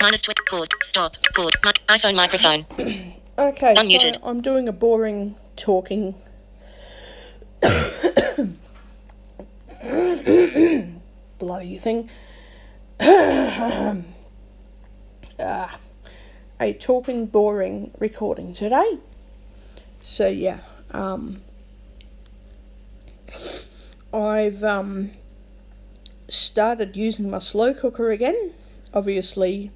Minus pause. Stop. Pause. iPhone microphone. Okay, Unmuted. so I'm doing a boring talking. Bloody thing. A talking boring recording today. So yeah, I've started using my slow cooker again, obviously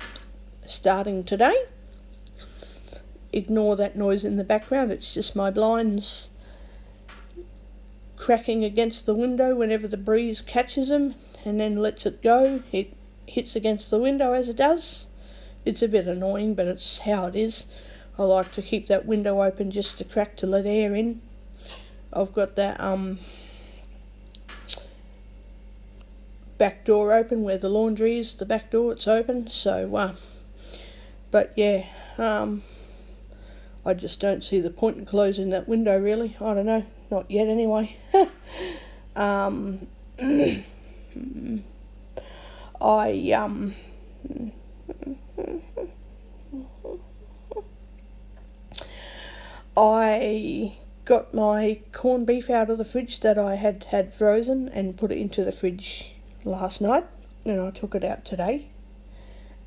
starting today. Ignore that noise in the background, it's just my blinds cracking against the window whenever the breeze catches them and then lets it go. It hits against the window as it does. It's a bit annoying, but it's how it is. I like to keep that window open just to crack to let air in. I've got that back door open where the laundry is, the back door, it's open, so but yeah, I just don't see the point in closing that window really. I don't know, not yet anyway. I got my corned beef out of the fridge that I had frozen and put it into the fridge last night, and I took it out today,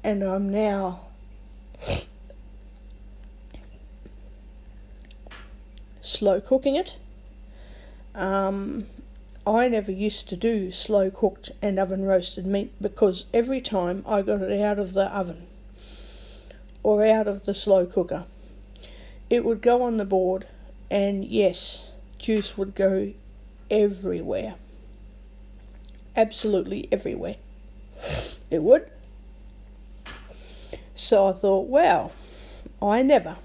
and I'm now slow cooking it. I never used to do slow cooked and oven roasted meat because every time I got it out of the oven or out of the slow cooker, it would go on the board, and yes, juice would go everywhere. Absolutely everywhere. It would. So I thought, wow, I never.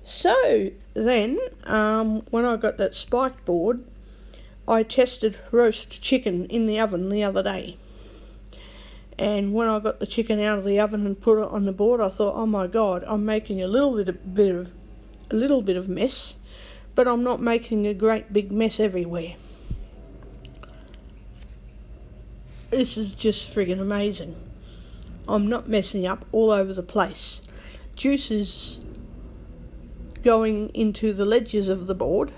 So then, when I got that spiked board, I tested roast chicken in the oven the other day. And when I got the chicken out of the oven and put it on the board, I thought, oh my God, I'm making a little bit of mess, but I'm not making a great big mess everywhere. This is just friggin' amazing. I'm not messing up all over the place. Juice is going into the ledges of the board.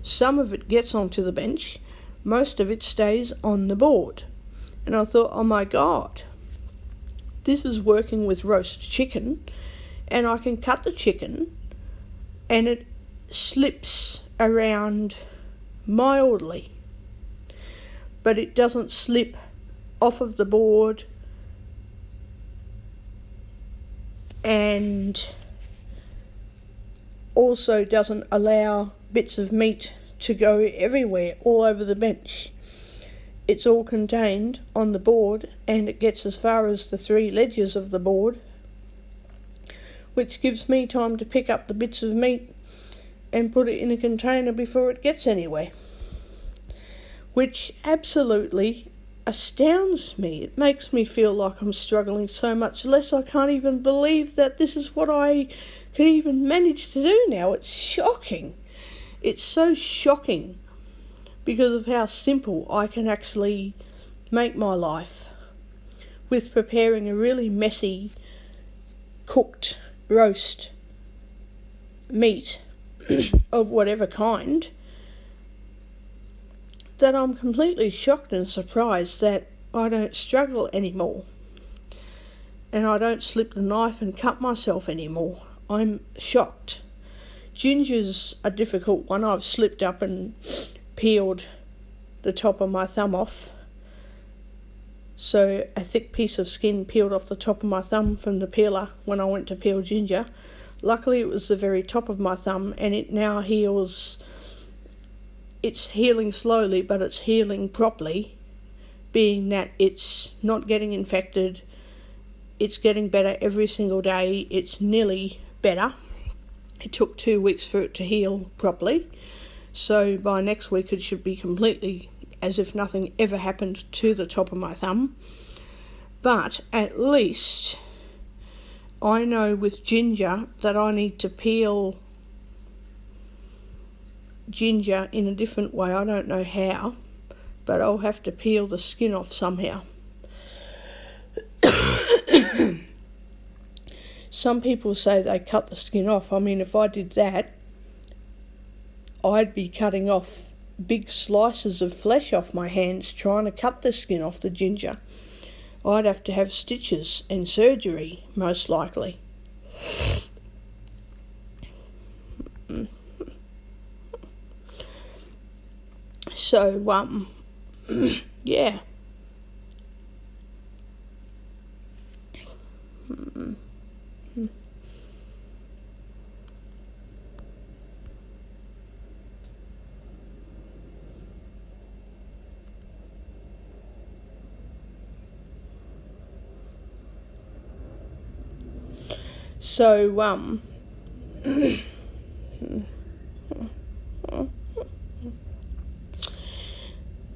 Some of it gets onto the bench. Most of it stays on the board. And I thought, oh my God, this is working with roast chicken, and I can cut the chicken and it slips around mildly, but it doesn't slip off of the board and also doesn't allow bits of meat to go everywhere, all over the bench. It's all contained on the board, and it gets as far as the 3 ledges of the board, which gives me time to pick up the bits of meat and put it in a container before it gets anywhere, which absolutely astounds me. It makes me feel like I'm struggling so much less. I can't even believe that this is what I can even manage to do now. It's shocking. It's so shocking because of how simple I can actually make my life with preparing a really messy cooked roast meat of whatever kind, that I'm completely shocked and surprised that I don't struggle anymore and I don't slip the knife and cut myself anymore. I'm shocked. Ginger's a difficult one. I've slipped up and peeled the top of my thumb off. So a thick piece of skin peeled off the top of my thumb from the peeler when I went to peel ginger. Luckily it was the very top of my thumb, and it now heals. It's healing slowly, but it's healing properly, being that it's not getting infected. It's getting better every single day. It's nearly better. It took 2 weeks for it to heal properly. So by next week it should be completely as if nothing ever happened to the top of my thumb. But at least I know with ginger that I need to peel ginger in a different way. I don't know how, but I'll have to peel the skin off somehow. Some people say they cut the skin off. I mean, if I did that, I'd be cutting off big slices of flesh off my hands trying to cut the skin off the ginger. I'd have to have stitches and surgery, most likely. So, yeah. So,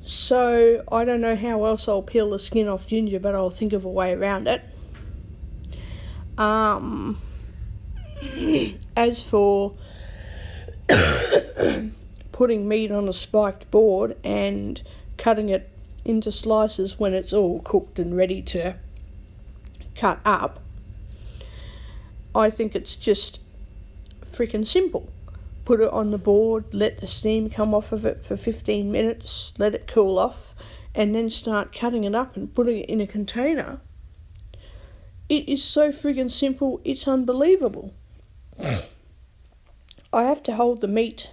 so I don't know how else I'll peel the skin off ginger, but I'll think of a way around it. As for putting meat on a spiked board and cutting it into slices when it's all cooked and ready to cut up, I think it's just freaking simple. Put it on the board, let the steam come off of it for 15 minutes, let it cool off, and then start cutting it up and putting it in a container. It is so friggin' simple, it's unbelievable. I have to hold the meat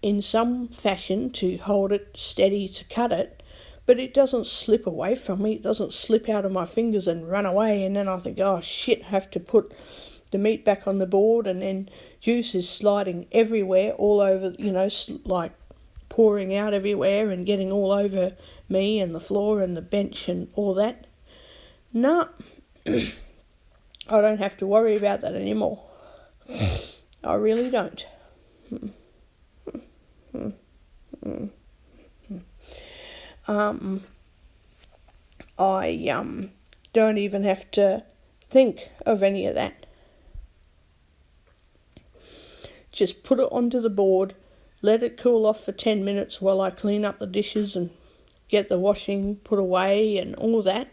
in some fashion to hold it steady to cut it, but it doesn't slip away from me. It doesn't slip out of my fingers and run away, and then I think, oh shit, I have to put the meat back on the board, and then juice is sliding everywhere, all over, like pouring out everywhere and getting all over me and the floor and the bench and all that. No, I don't have to worry about that anymore. I really don't. I don't even have to think of any of that. Just put it onto the board, let it cool off for 10 minutes while I clean up the dishes and get the washing put away and all that.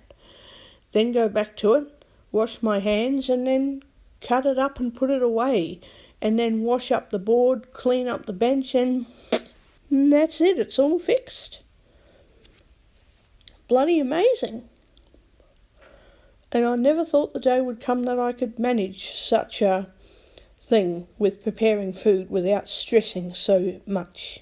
Then go back to it, wash my hands, and then cut it up and put it away. And then wash up the board, clean up the bench, and that's it. It's all fixed. Bloody amazing. And I never thought the day would come that I could manage such a thing with preparing food without stressing so much.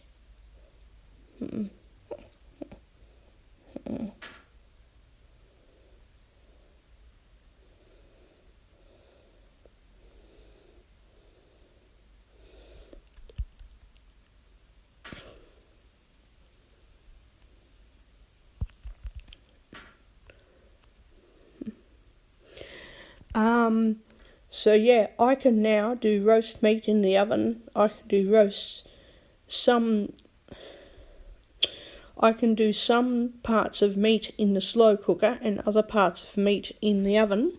So yeah, I can now do roast meat in the oven. I can do some parts of meat in the slow cooker and other parts of meat in the oven.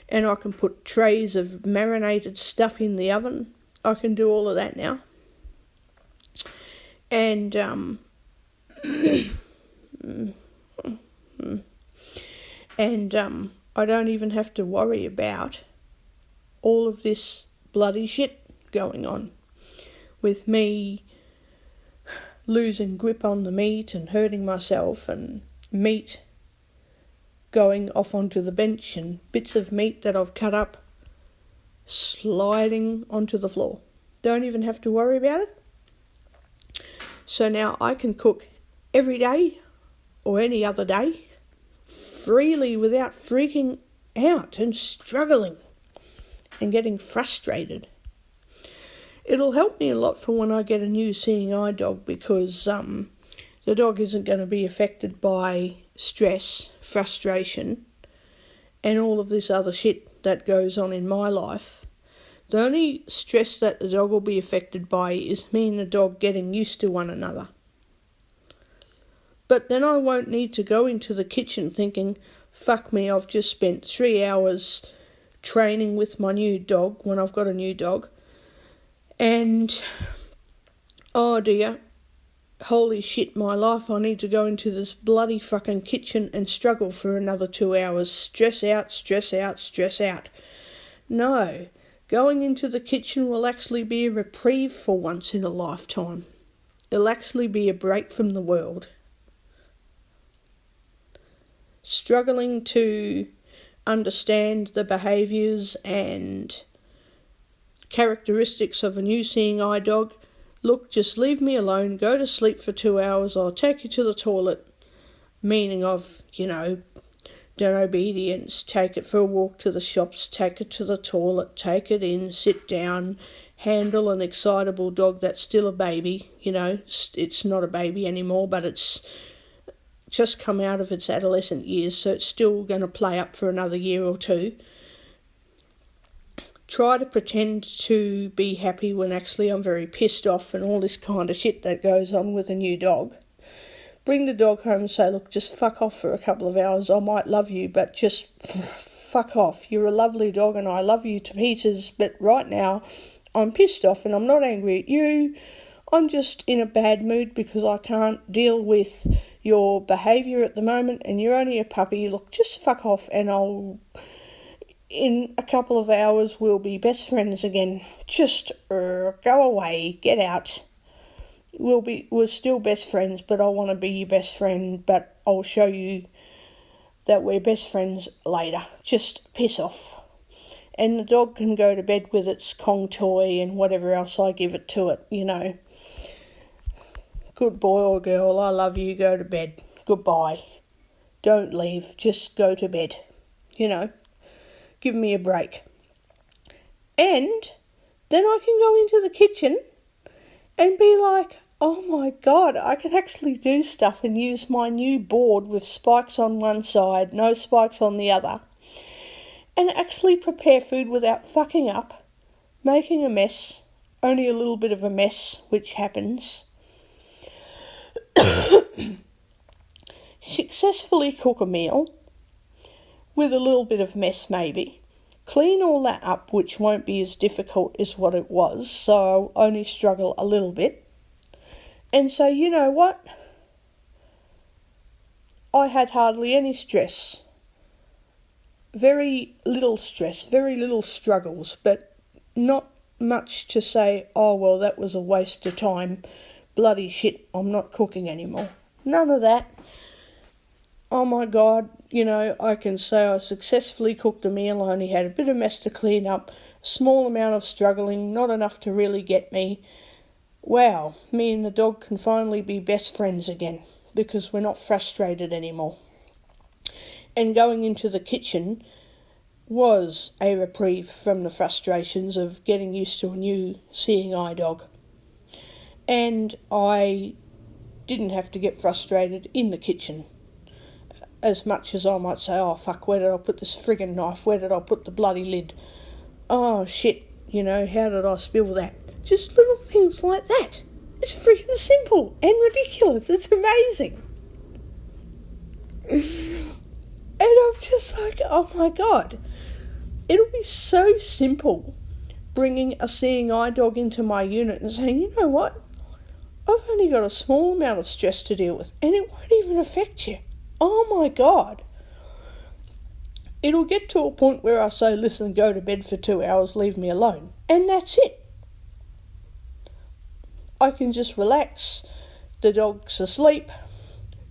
And I can put trays of marinated stuff in the oven. I can do all of that now. And I don't even have to worry about all of this bloody shit going on with me losing grip on the meat and hurting myself, and meat going off onto the bench and bits of meat that I've cut up sliding onto the floor. Don't even have to worry about it. So now I can cook every day or any other day freely without freaking out and struggling and getting frustrated. It'll help me a lot for when I get a new seeing eye dog, because the dog isn't going to be affected by stress, frustration, and all of this other shit that goes on in my life. The only stress that the dog will be affected by is me and the dog getting used to one another. But then I won't need to go into the kitchen thinking, fuck me, I've just spent 3 hours training with my new dog when I've got a new dog. And, oh dear, holy shit, my life, I need to go into this bloody fucking kitchen and struggle for another 2 hours. Stress out, stress out, stress out. No, going into the kitchen will actually be a reprieve for once in a lifetime. It'll actually be a break from the world. Struggling to understand the behaviours and characteristics of a new seeing eye dog. Look, just leave me alone, go to sleep for 2 hours, I'll take you to the toilet. Meaning of, don't obedience, take it for a walk to the shops, take it to the toilet, take it in, sit down, handle an excitable dog that's still a baby. It's not a baby anymore, but it's just come out of its adolescent years, so it's still going to play up for another year or two. Try to pretend to be happy when actually I'm very pissed off and all this kind of shit that goes on with a new dog. Bring the dog home and say, look, just fuck off for a couple of hours. I might love you, but just fuck off. You're a lovely dog and I love you to pieces, but right now I'm pissed off and I'm not angry at you. I'm just in a bad mood because I can't deal with your behaviour at the moment and you're only a puppy. Look, just fuck off and in a couple of hours we'll be best friends again. Just go away, get out. We're still best friends, but I want to be your best friend, but I'll show you that we're best friends later. Just piss off. And the dog can go to bed with its Kong toy and whatever else I give it to it, Good boy or girl, I love you, go to bed. Goodbye. Don't leave, just go to bed. Give me a break. And then I can go into the kitchen and be like, oh my God, I can actually do stuff and use my new board with spikes on one side, no spikes on the other, and actually prepare food without fucking up, making a mess, only a little bit of a mess, which happens. Successfully cook a meal with a little bit of mess maybe. Clean all that up, which won't be as difficult as what it was, so I'll only struggle a little bit. And so, you know what? I had hardly any stress. Very little stress, very little struggles, but not much to say, oh, well, that was a waste of time. Bloody shit, I'm not cooking anymore. None of that. Oh my God, I can say I successfully cooked a meal. I only had a bit of mess to clean up, a small amount of struggling, not enough to really get me. Wow, me and the dog can finally be best friends again because we're not frustrated anymore. And going into the kitchen was a reprieve from the frustrations of getting used to a new seeing eye dog. And I didn't have to get frustrated in the kitchen as much as I might say, oh fuck, where did I put this friggin' knife? Where did I put the bloody lid? Oh shit, how did I spill that? Just little things like that. It's freaking simple and ridiculous. It's amazing. And I'm just like, oh my God. It'll be so simple bringing a seeing eye dog into my unit and saying, you know what? I've only got a small amount of stress to deal with and it won't even affect you. Oh my God. It'll get to a point where I say, listen, go to bed for 2 hours, leave me alone. And that's it. I can just relax, the dog's asleep,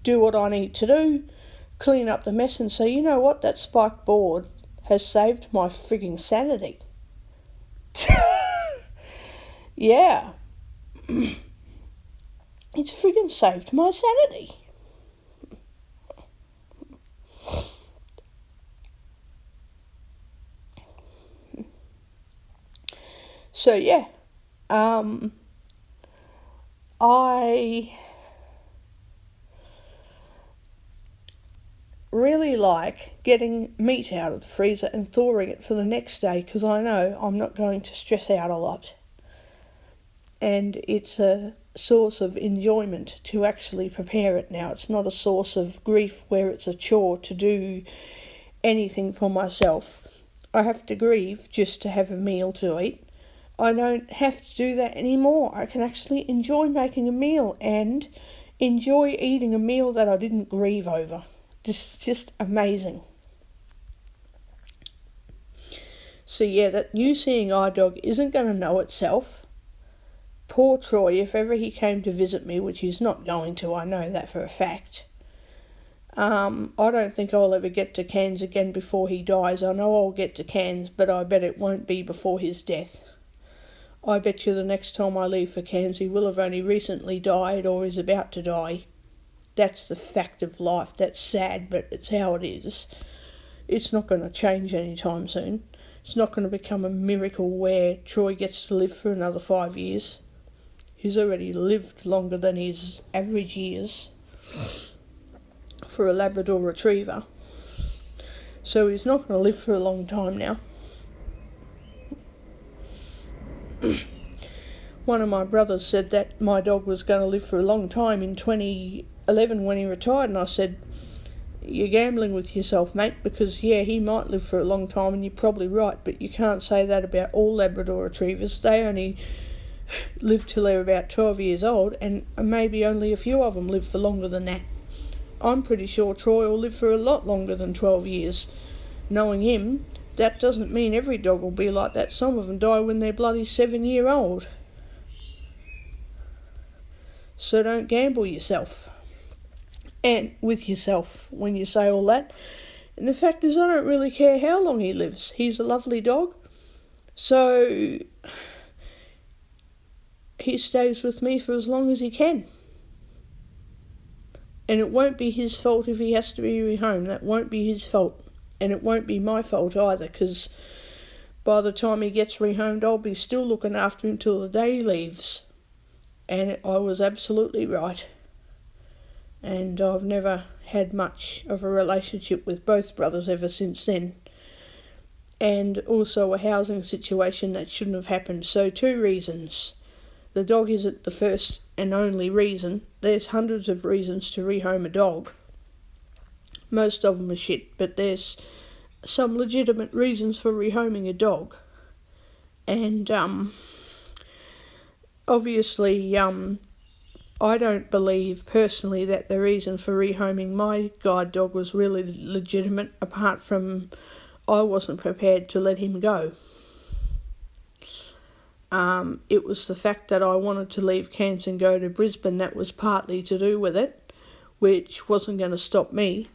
do what I need to do, clean up the mess and say, you know what, that spiked board has saved my frigging sanity. Yeah. It's friggin' saved my sanity. So yeah, I really like getting meat out of the freezer and thawing it for the next day because I know I'm not going to stress out a lot. And it's a source of enjoyment to actually prepare it now. It's not a source of grief where it's a chore to do anything for myself. I have to grieve just to have a meal to eat. I don't have to do that anymore. I can actually enjoy making a meal and enjoy eating a meal that I didn't grieve over. This is just amazing. So yeah, that new seeing eye dog isn't going to know itself. Poor Troy, if ever he came to visit me, which he's not going to, I know that for a fact. I don't think I'll ever get to Cairns again before he dies. I know I'll get to Cairns, but I bet it won't be before his death. I bet you the next time I leave for Cairns he will have only recently died or is about to die. That's the fact of life. That's sad, but it's how it is. It's not going to change anytime soon. It's not going to become a miracle where Troy gets to live for another 5 years. He's already lived longer than his average years for a Labrador Retriever. So he's not going to live for a long time now. One of my brothers said that my dog was going to live for a long time in 2011 when he retired, and I said, you're gambling with yourself, mate, because yeah, he might live for a long time and you're probably right, but you can't say that about all Labrador Retrievers. They only live till they're about 12 years old, and maybe only a few of them live for longer than that. I'm pretty sure Troy will live for a lot longer than 12 years. Knowing him, that doesn't mean every dog will be like that. Some of them die when they're bloody 7-year-old. So don't gamble yourself. And with yourself when you say all that. And the fact is, I don't really care how long he lives. He's a lovely dog. So he stays with me for as long as he can. And it won't be his fault if he has to be rehomed. That won't be his fault. And it won't be my fault either, because by the time he gets rehomed, I'll be still looking after him till the day he leaves. And I was absolutely right. And I've never had much of a relationship with both brothers ever since then. And also a housing situation that shouldn't have happened. So 2 reasons. The dog isn't the first and only reason. There's hundreds of reasons to rehome a dog. Most of them are shit, but there's some legitimate reasons for rehoming a dog. And obviously I don't believe personally that the reason for rehoming my guide dog was really legitimate, apart from I wasn't prepared to let him go. It was the fact that I wanted to leave Cairns and go to Brisbane that was partly to do with it, which wasn't going to stop me.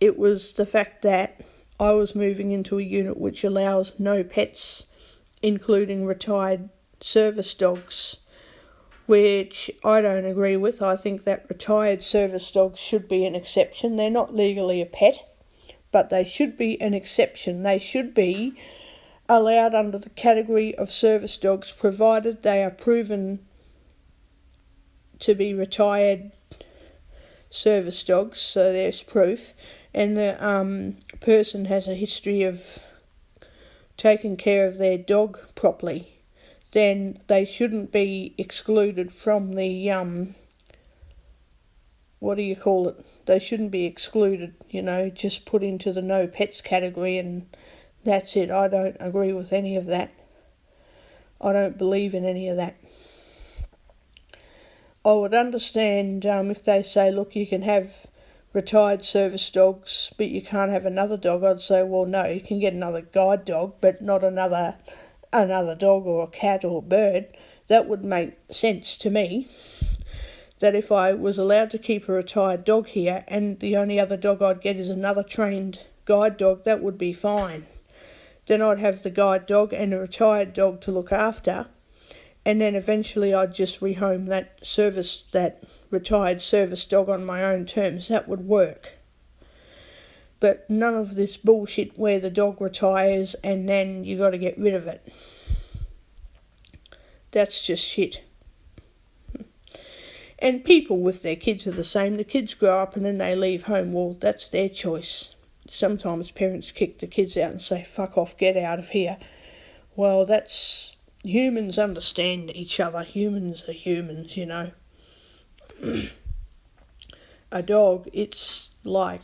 It was the fact that I was moving into a unit which allows no pets, including retired service dogs, which I don't agree with. I think that retired service dogs should be an exception. They're not legally a pet, but they should be an exception. They should be allowed under the category of service dogs, provided they are proven to be retired service dogs, so there's proof, and the person has a history of taking care of their dog properly. Then they shouldn't be excluded from the they shouldn't be excluded, just put into the no pets category and that's it. I don't agree with any of that. I don't believe in any of that. I would understand if they say, look, you can have retired service dogs, but you can't have another dog. I'd say, well, no, you can get another guide dog, but not another dog or a cat or a bird. That would make sense to me. That if I was allowed to keep a retired dog here and the only other dog I'd get is another trained guide dog, that would be fine. Then I'd have the guide dog and a retired dog to look after, and then eventually I'd just rehome that retired service dog on my own terms. That would work. But none of this bullshit where the dog retires and then you got to get rid of it. That's just shit. And people with their kids are the same. The kids grow up and then they leave home. Well, that's their choice. Sometimes parents kick the kids out and say, fuck off, get out of here. Well, humans understand each other. Humans are humans, A dog, it's like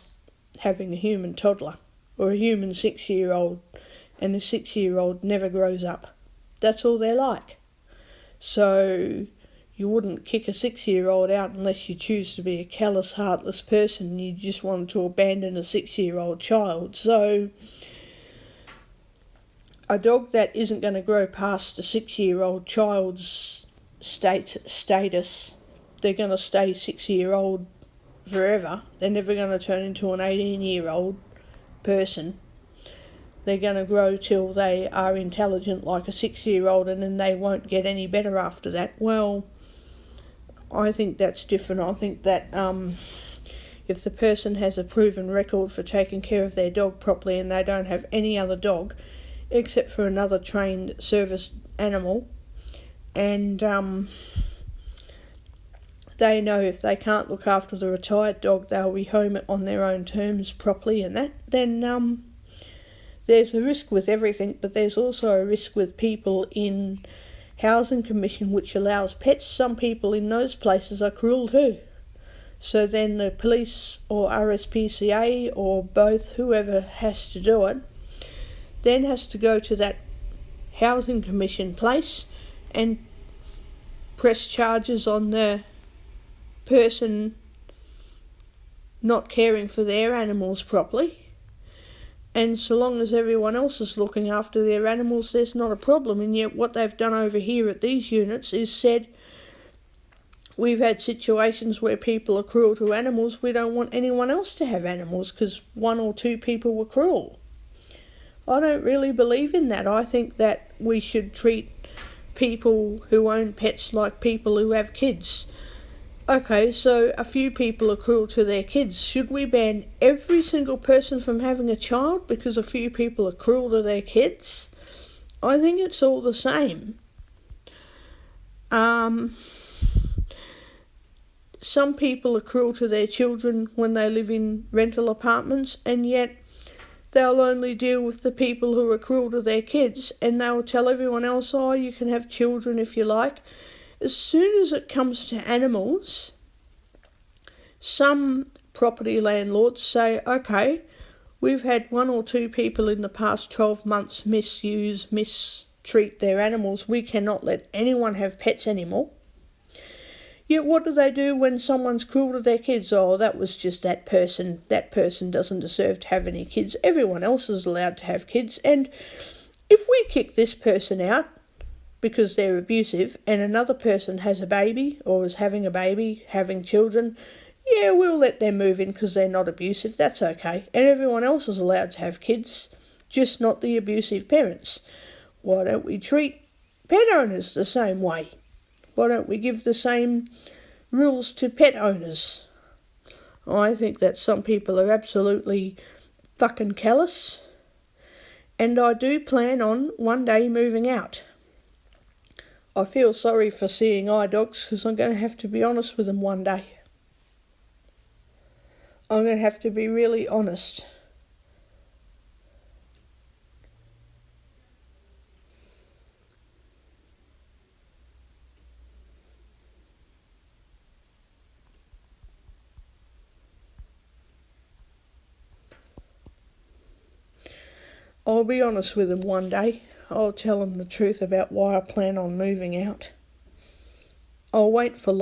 having a human toddler. or a human 6-year-old, and a 6-year-old never grows up. That's all they're like. So you wouldn't kick a 6-year-old out unless you choose to be a callous, heartless person and you just wanted to abandon a 6-year-old child. So a dog that isn't going to grow past a 6-year-old child's status, they're going to stay 6-year-old forever. They're never going to turn into an 18-year-old person. They're going to grow till they are intelligent like a 6-year-old, and then they won't get any better after that. Well, I think that's different. I think that if the person has a proven record for taking care of their dog properly and they don't have any other dog except for another trained service animal, and they know if they can't look after the retired dog, they'll rehome it on their own terms properly and that, then there's a risk with everything, but there's also a risk with people in Housing Commission which allows pets. Some people in those places are cruel too. So then the police or RSPCA or both, whoever has to do it, then has to go to that Housing Commission place and press charges on the person not caring for their animals properly. And so long as everyone else is looking after their animals, there's not a problem. And yet what they've done over here at these units is said, we've had situations where people are cruel to animals. We don't want anyone else to have animals because 1 or 2 people were cruel. I don't really believe in that. I think that we should treat people who own pets like people who have kids. Okay, so a few people are cruel to their kids. Should we ban every single person from having a child because a few people are cruel to their kids? I think it's all the same. Some people are cruel to their children when they live in rental apartments, and yet they'll only deal with the people who are cruel to their kids, and they'll tell everyone else, oh, you can have children if you like. As soon as it comes to animals, some property landlords say, okay, we've had 1 or 2 people in the past 12 months mistreat their animals. We cannot let anyone have pets anymore. Yet what do they do when someone's cruel to their kids? Oh, that was just that person. That person doesn't deserve to have any kids. Everyone else is allowed to have kids. And if we kick this person out because they're abusive and another person has a baby or is having a baby, having children, yeah, we'll let them move in because they're not abusive. That's okay. And everyone else is allowed to have kids, just not the abusive parents. Why don't we treat pet owners the same way? Why don't we give the same rules to pet owners? I think that some people are absolutely fucking callous, and I do plan on one day moving out. I feel sorry for seeing eye dogs because I'm going to have to be honest with them one day. I'm going to have to be really honest. I'll be honest with them one day. I'll tell them the truth about why I plan on moving out. I'll wait for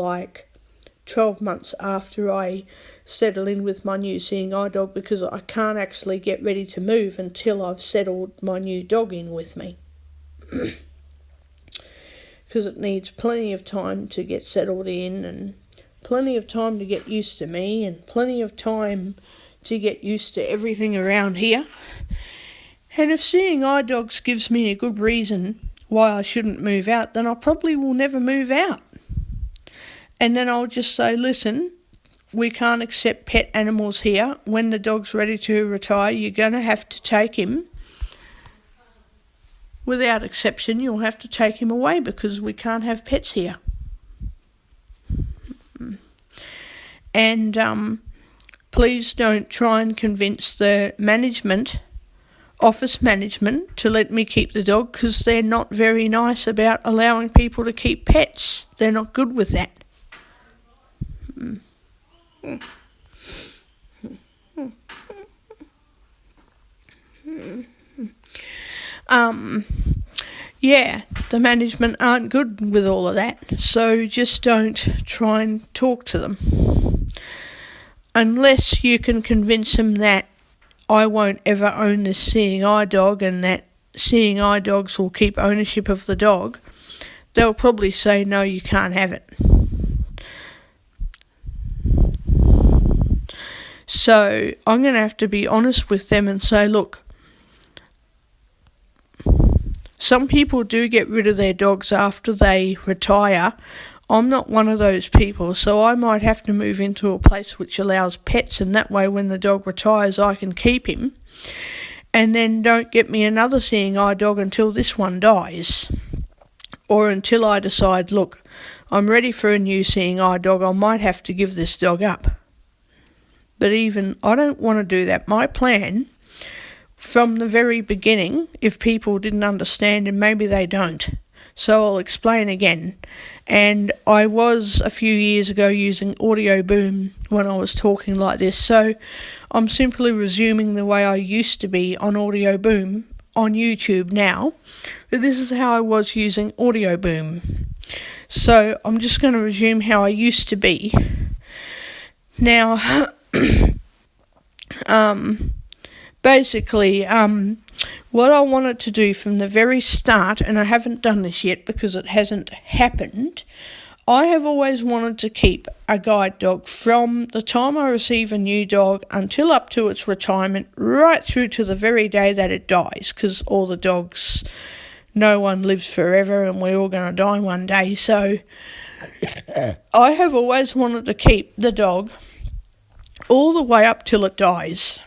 12 months after I settle in with my new seeing eye dog because I can't actually get ready to move until I've settled my new dog in with me. Because it needs plenty of time to get settled in and plenty of time to get used to me and plenty of time to get used to everything around here. And if seeing eye dogs gives me a good reason why I shouldn't move out, then I probably will never move out. And then I'll just say, listen, we can't accept pet animals here. When the dog's ready to retire, you're going to have to take him. Without exception, you'll have to take him away because we can't have pets here. And please don't try and convince the office management to let me keep the dog because they're not very nice about allowing people to keep pets. They're not good with that. Yeah, the management aren't good with all of that, so just don't try and talk to them. Unless you can convince them that I won't ever own this seeing eye dog and that seeing eye dogs will keep ownership of the dog, they'll probably say, no, you can't have it. So I'm going to have to be honest with them and say, look, some people do get rid of their dogs after they retire. I'm not one of those people, so I might have to move into a place which allows pets, and that way when the dog retires I can keep him. And then don't get me another seeing eye dog until this one dies. Or until I decide, look, I'm ready for a new seeing eye dog, I might have to give this dog up. But even I don't want to do that. My plan from the very beginning, if people didn't understand, and maybe they don't, so I'll explain again. And I was a few years ago using Audio Boom when I was talking like this, so I'm simply resuming the way I used to be on Audio Boom on YouTube now, but this is how I was using Audio Boom. So I'm just going to resume how I used to be. Now, basically, what I wanted to do from the very start, and I haven't done this yet because it hasn't happened, I have always wanted to keep a guide dog from the time I receive a new dog until up to its retirement, right through to the very day that it dies, because all the dogs, no one lives forever and we're all going to die one day. So I have always wanted to keep the dog all the way up till it dies.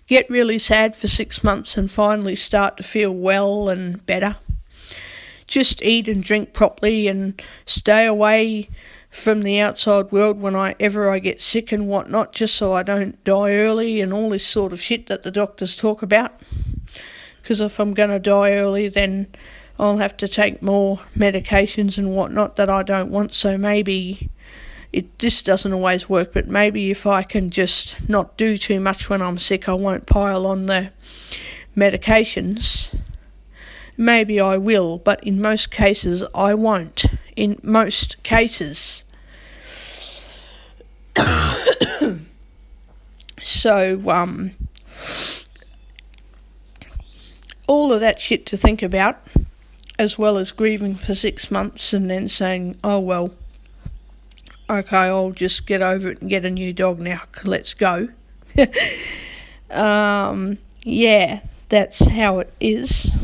Get really sad for 6 months and finally start to feel well and better. Just eat and drink properly and stay away from the outside world whenever I get sick and whatnot, just so I don't die early and all this sort of shit that the doctors talk about. Because if I'm going to die early, then I'll have to take more medications and whatnot that I don't want. So maybe this doesn't always work, but maybe if I can just not do too much when I'm sick, I won't pile on the medications. Maybe I will, but in most cases I won't. In most cases. So, all of that shit to think about, as well as grieving for 6 months and then saying, oh well, okay, I'll just get over it and get a new dog now, let's go. Yeah, that's how it is.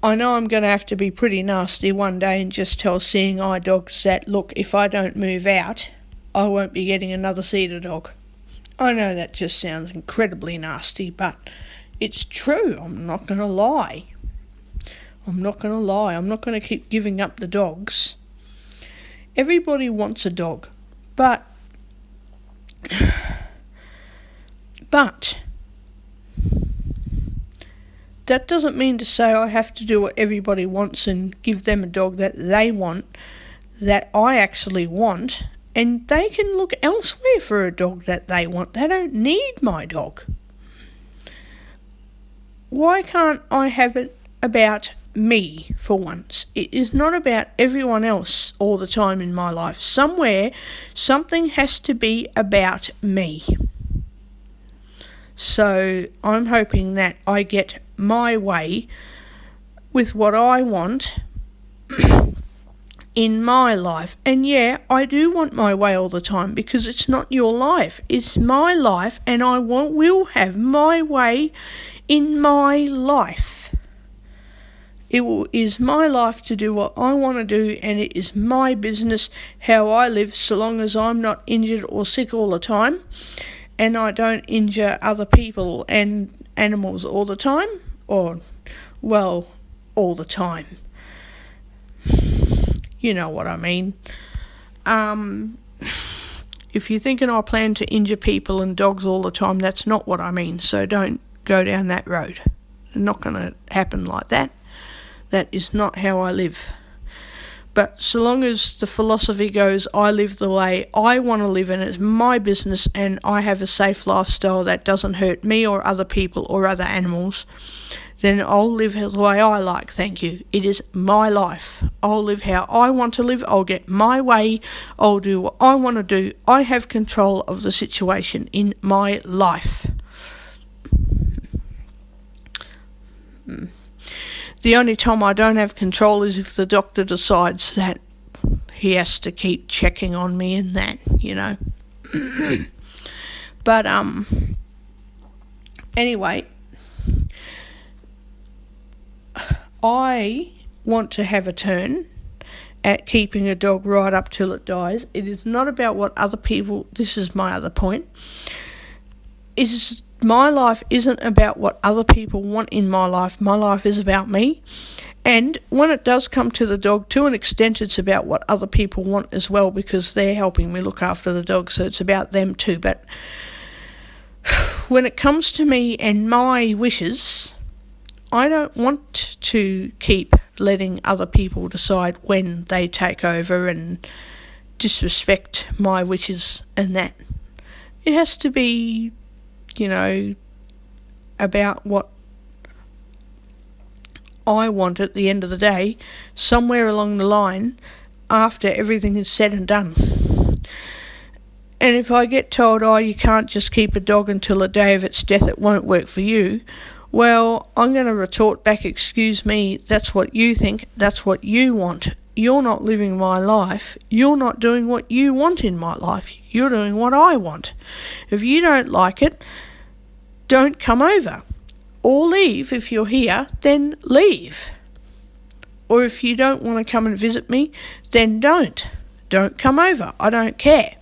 I know I'm going to have to be pretty nasty one day and just tell seeing eye dogs that, look, if I don't move out, I won't be getting another cedar dog. I know that just sounds incredibly nasty, but it's true. I'm not going to lie. I'm not going to keep giving up the dogs. Everybody wants a dog, but that doesn't mean to say I have to do what everybody wants and give them a dog that they want, that I actually want, and they can look elsewhere for a dog that they want. They don't need my dog. Why can't I have it about me for once? It is not about everyone else all the time in my life. Somewhere, something has to be about me. So I'm hoping that I get my way with what I want in my life. And yeah, I do want my way all the time, because it's not your life, it's my life, and I will have my way in my life. It is my life to do what I want to do, and it is my business how I live, so long as I'm not injured or sick all the time, and I don't injure other people and animals all the time, or, well, all the time. You know what I mean. If you're thinking I plan to injure people and dogs all the time, that's not what I mean. So don't go down that road. It's not going to happen like that. That is not how I live. But so long as the philosophy goes, I live the way I want to live and it's my business and I have a safe lifestyle that doesn't hurt me or other people or other animals, then I'll live the way I like, thank you. It is my life. I'll live how I want to live. I'll get my way. I'll do what I want to do. I have control of the situation in my life. The only time I don't have control is if the doctor decides that he has to keep checking on me and that, you know. But, anyway, I want to have a turn at keeping a dog right up till it dies. It is not about what other people, this is my other point, my life isn't about what other people want in my life. My life is about me. And when it does come to the dog, to an extent, it's about what other people want as well, because they're helping me look after the dog, so it's about them too. But when it comes to me and my wishes, I don't want to keep letting other people decide when they take over and disrespect my wishes and that. It has to be, you know, about what I want at the end of the day, somewhere along the line, after everything is said and done. And if I get told, oh, you can't just keep a dog until the day of its death, it won't work for you, well, I'm going to retort back, excuse me, that's what you think, that's what you want. You're not living my life. You're not doing what you want in my life. You're doing what I want. If you don't like it, don't come over. Or leave. If you're here, then leave. Or if you don't want to come and visit me, then don't. Don't come over. I don't care.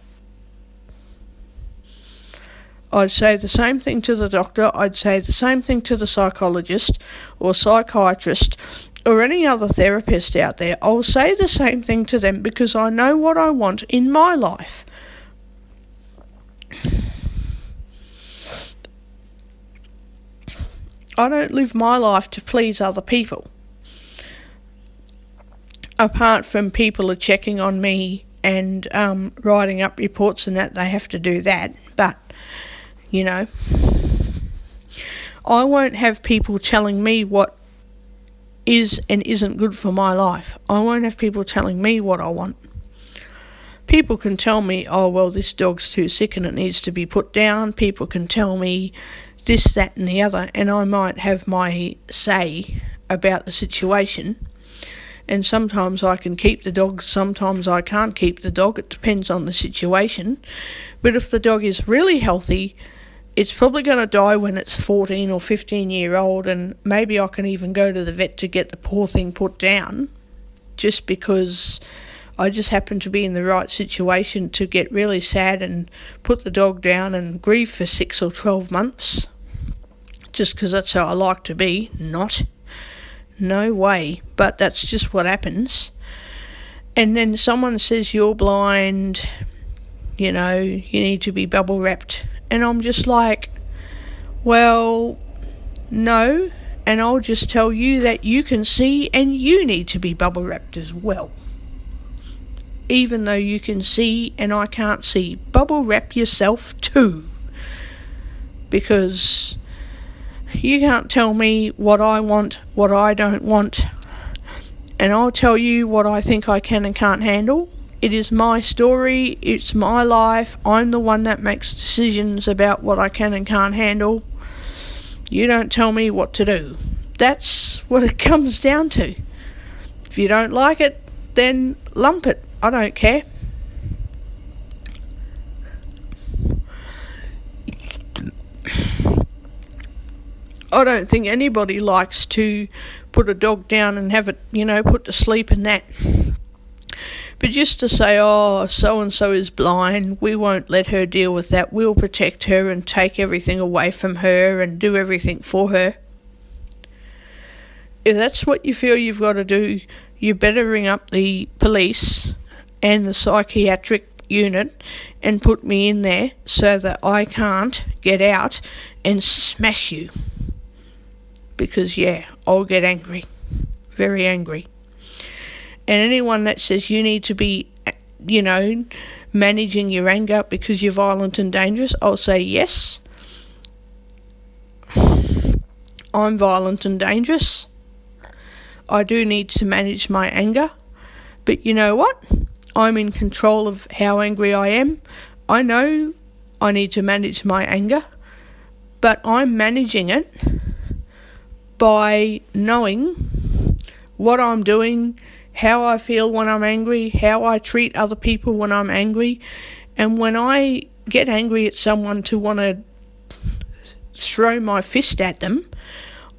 I'd say the same thing to the doctor. I'd say the same thing to the psychologist or psychiatrist or any other therapist out there. I'll say the same thing to them because I know what I want in my life. I don't live my life to please other people. Apart from people are checking on me and writing up reports and that, they have to do that. But, you know, I won't have people telling me what is and isn't good for my life. I won't have people telling me what I want. People can tell me, oh, well, this dog's too sick and it needs to be put down. People can tell me this, that and the other, and I might have my say about the situation. And sometimes I can keep the dog, sometimes I can't keep the dog. It depends on the situation. But if the dog is really healthy, it's probably going to die when it's 14 or 15-year-old, and maybe I can even go to the vet to get the poor thing put down, just because I just happen to be in the right situation to get really sad and put the dog down and grieve for 6 or 12 months, just because that's how I like to be. Not. No way. But that's just what happens. And then someone says you're blind, you know, you need to be bubble wrapped. And I'm just like, well, no. And I'll just tell you that you can see and you need to be bubble wrapped as well. Even though you can see and I can't see, bubble wrap yourself too. Because you can't tell me what I want, what I don't want, and I'll tell you what I think I can and can't handle. It is my story, it's my life, I'm the one that makes decisions about what I can and can't handle. You don't tell me what to do. That's what it comes down to. If you don't like it, then lump it. I don't care. I don't think anybody likes to put a dog down and have it, you know, put to sleep and that. But just to say, oh, so-and-so is blind, we won't let her deal with that. We'll protect her and take everything away from her and do everything for her. If that's what you feel you've got to do, you better ring up the police and the psychiatric, unit and put me in there so that I can't get out and smash you. Because, yeah, I'll get angry. Very angry. And anyone that says you need to be, managing your anger because you're violent and dangerous, I'll say yes. I'm violent and dangerous. I do need to manage my anger. But you know what? I'm in control of how angry I am. I know I need to manage my anger, but I'm managing it by knowing what I'm doing, how I feel when I'm angry, how I treat other people when I'm angry. And when I get angry at someone to want to throw my fist at them,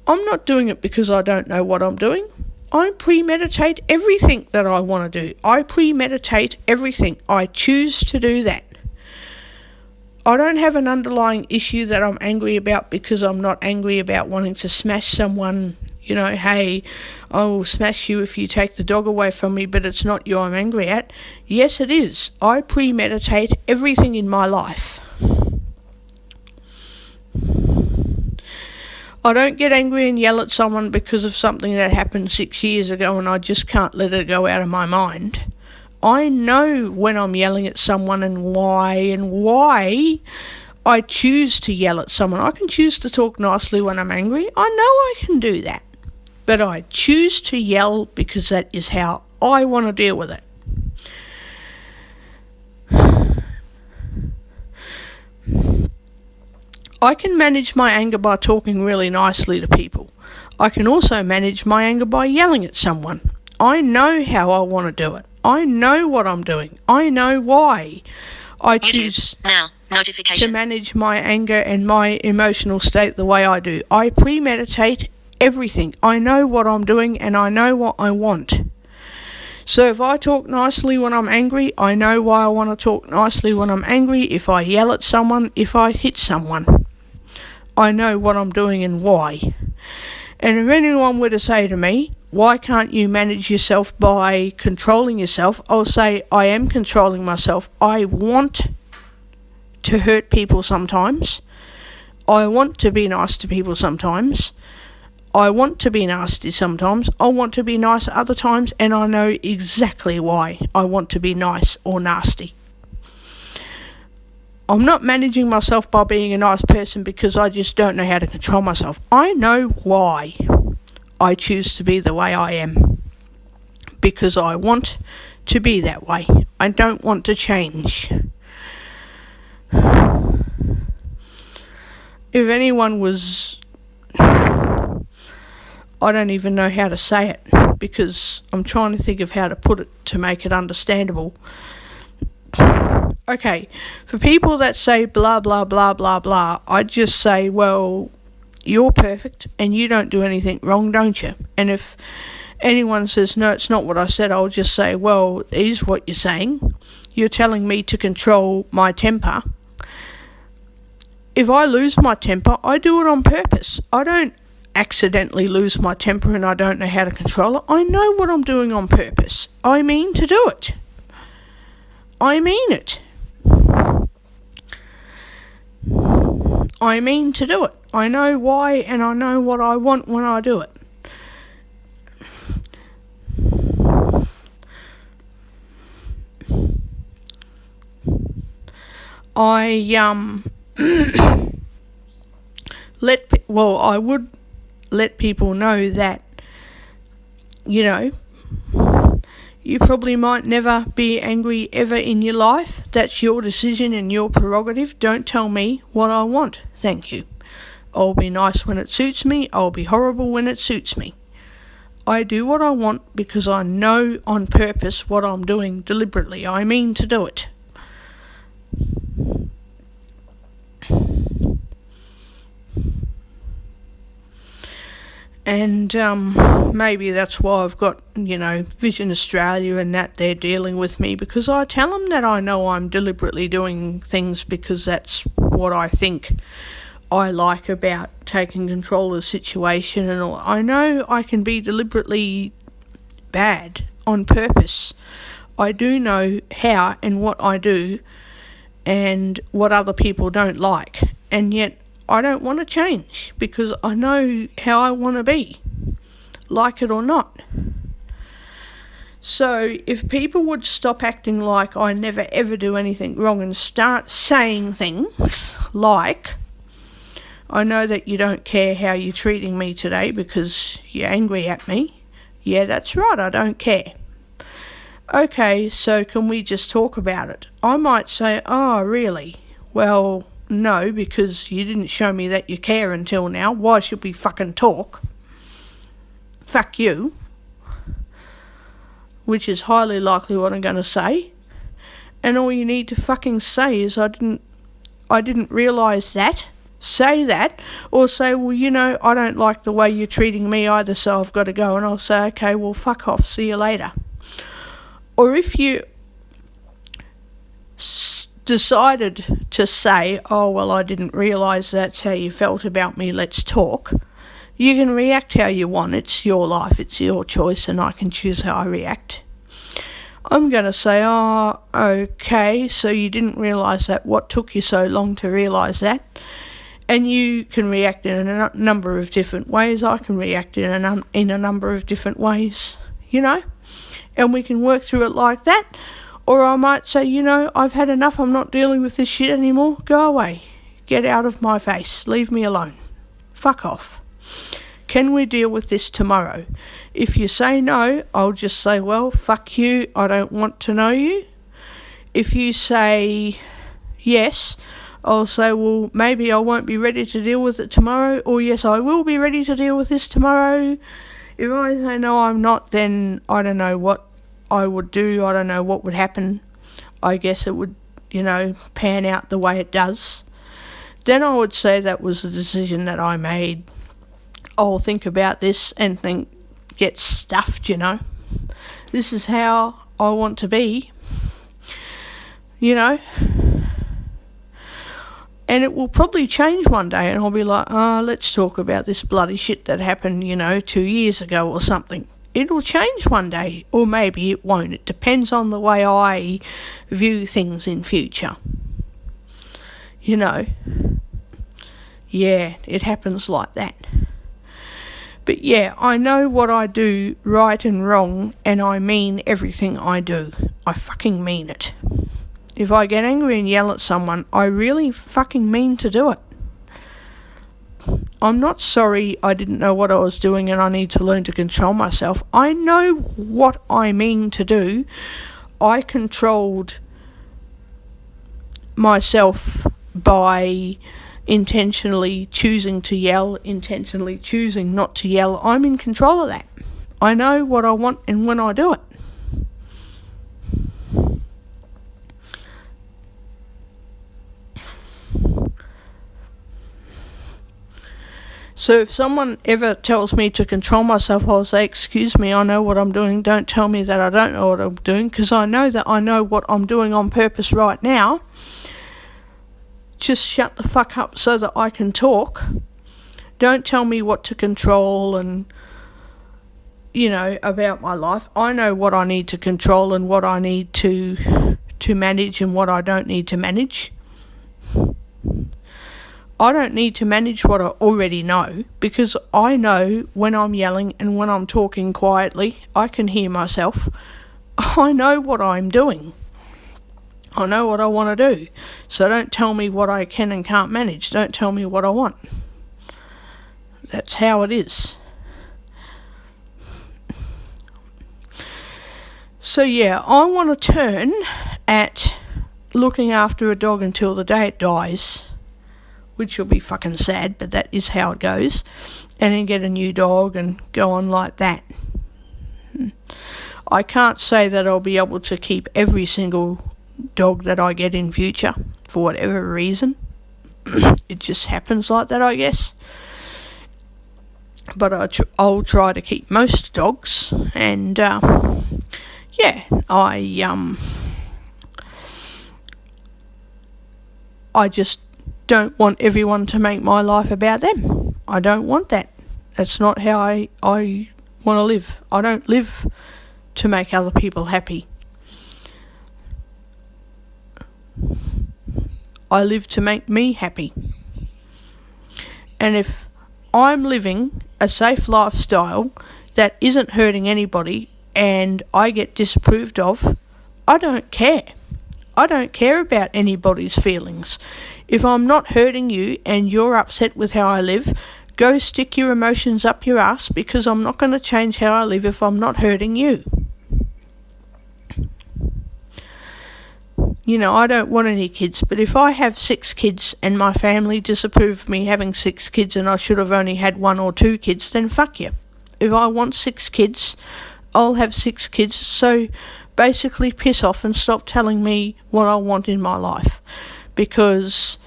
I'm not doing it because I don't know what I'm doing. I premeditate everything that I want to do. I premeditate everything. I choose to do that. I don't have an underlying issue that I'm angry about because I'm not angry about wanting to smash someone. Hey, I will smash you if you take the dog away from me, but it's not you I'm angry at. Yes, it is. I premeditate everything in my life. I don't get angry and yell at someone because of something that happened 6 years ago and I just can't let it go out of my mind. I know when I'm yelling at someone and why I choose to yell at someone. I can choose to talk nicely when I'm angry. I know I can do that. But I choose to yell because that is how I want to deal with it. I can manage my anger by talking really nicely to people. I can also manage my anger by yelling at someone. I know how I want to do it. I know what I'm doing. I know why I choose to manage my anger and my emotional state the way I do. I premeditate everything. I know what I'm doing and I know what I want. So if I talk nicely when I'm angry, I know why I want to talk nicely when I'm angry. If I yell at someone, if I hit someone, I know what I'm doing and why. And if anyone were to say to me, why can't you manage yourself by controlling yourself? I'll say, I am controlling myself. I want to hurt people sometimes. I want to be nice to people sometimes. I want to be nasty sometimes. I want to be nice other times, and I know exactly why I want to be nice or nasty. I'm not managing myself by being a nice person because I just don't know how to control myself. I know why I choose to be the way I am. Because I want to be that way. I don't want to change. If anyone was... I don't even know how to say it because I'm trying to think of how to put it to make it understandable. Okay, for people that say blah, blah, blah, blah, blah, I just say, well, you're perfect and you don't do anything wrong, don't you? And if anyone says, no, it's not what I said, I'll just say, well, it is what you're saying. You're telling me to control my temper. If I lose my temper, I do it on purpose. I don't accidentally lose my temper and I don't know how to control it. I know what I'm doing on purpose. I mean to do it. I mean it. I mean to do it. I know why and I know what I want when I do it. I would let people know that, you probably might never be angry ever in your life. That's your decision and your prerogative. Don't tell me what I want. Thank you. I'll be nice when it suits me. I'll be horrible when it suits me. I do what I want because I know on purpose what I'm doing deliberately. I mean to do it. And maybe that's why I've got, Vision Australia and that they're dealing with me, because I tell them that I know I'm deliberately doing things because that's what I think I like about taking control of the situation and all. I know I can be deliberately bad on purpose. I do know how and what I do and what other people don't like, and yet I don't want to change because I know how I want to be, like it or not. So if people would stop acting like I never ever do anything wrong and start saying things like, I know that you don't care how you're treating me today because you're angry at me. Yeah, that's right, I don't care. Okay, so can we just talk about it? I might say, oh, really? Well, no, because you didn't show me that you care until now. Why should we fucking talk? Fuck you. Which is highly likely what I'm going to say. And all you need to fucking say is, I didn't realise that. Say that. Or say, well, you know, I don't like the way you're treating me either, so I've got to go. And I'll say, okay, well, fuck off. See you later. Or if you decided to say, oh, well, I didn't realise that's how you felt about me, let's talk, you can react how you want. It's your life, it's your choice, and I can choose how I react. I'm going to say, oh, okay, so you didn't realise that. What took you so long to realise that? And you can react in a number of different ways. I can react in a number of different ways, you know? And we can work through it like that. Or I might say, you know, I've had enough, I'm not dealing with this shit anymore. Go away. Get out of my face. Leave me alone. Fuck off. Can we deal with this tomorrow? If you say no, I'll just say, well, fuck you, I don't want to know you. If you say yes, I'll say, well, maybe I won't be ready to deal with it tomorrow, or yes, I will be ready to deal with this tomorrow. If I say no, I'm not, then I don't know what I would do. I don't know what would happen. I guess it would, you know, pan out the way it does. Then I would say that was the decision that I made. I'll think about this and get stuffed, you know. This is how I want to be, you know. And it will probably change one day and I'll be like, oh, let's talk about this bloody shit that happened, you know, 2 years ago or something. It'll change one day, or maybe it won't. It depends on the way I view things in future. You know. Yeah, it happens like that. But yeah, I know what I do right and wrong, and I mean everything I do. I fucking mean it. If I get angry and yell at someone, I really fucking mean to do it. I'm not sorry I didn't know what I was doing and I need to learn to control myself. I know what I mean to do. I controlled myself by intentionally choosing to yell, intentionally choosing not to yell. I'm in control of that. I know what I want and when I do it. So if someone ever tells me to control myself, I'll say, excuse me, I know what I'm doing. Don't tell me that I don't know what I'm doing, because I know that I know what I'm doing on purpose right now. Just shut the fuck up so that I can talk. Don't tell me what to control and, you know, about my life. I know what I need to control and what I need to manage and what I don't need to manage. I don't need to manage what I already know, because I know when I'm yelling and when I'm talking quietly. I can hear myself. I know what I'm doing. I know what I want to do. So don't tell me what I can and can't manage. Don't tell me what I want. That's how it is. So yeah, I want to turn at looking after a dog until the day it dies, which will be fucking sad, but that is how it goes, and then get a new dog and go on like that. I can't say that I'll be able to keep every single dog that I get in future, for whatever reason. It just happens like that, I guess. But I'll try to keep most dogs, and yeah, I just don't want everyone to make my life about them. I don't want that. That's not how I want to live. I don't live to make other people happy. I live to make me happy. And if I'm living a safe lifestyle that isn't hurting anybody and I get disapproved of, I don't care. I don't care about anybody's feelings. If I'm not hurting you and you're upset with how I live, go stick your emotions up your ass, because I'm not going to change how I live if I'm not hurting you. You know, I don't want any kids, but if I have 6 kids and my family disapprove of me having 6 kids and I should have only had 1 or 2 kids, then fuck you. If I want 6 kids, I'll have 6 kids, so basically piss off and stop telling me what I want in my life, because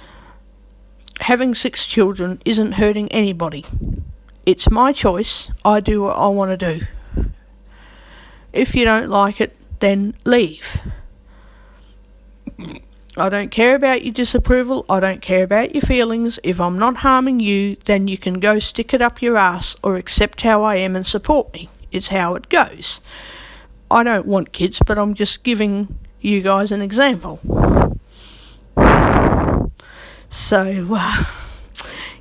having 6 children isn't hurting anybody. It's my choice. I do what I want to do. If you don't like it, then leave. I don't care about your disapproval. I don't care about your feelings. If I'm not harming you, then you can go stick it up your ass or accept how I am and support me. It's how it goes. I don't want kids, but I'm just giving you guys an example. So,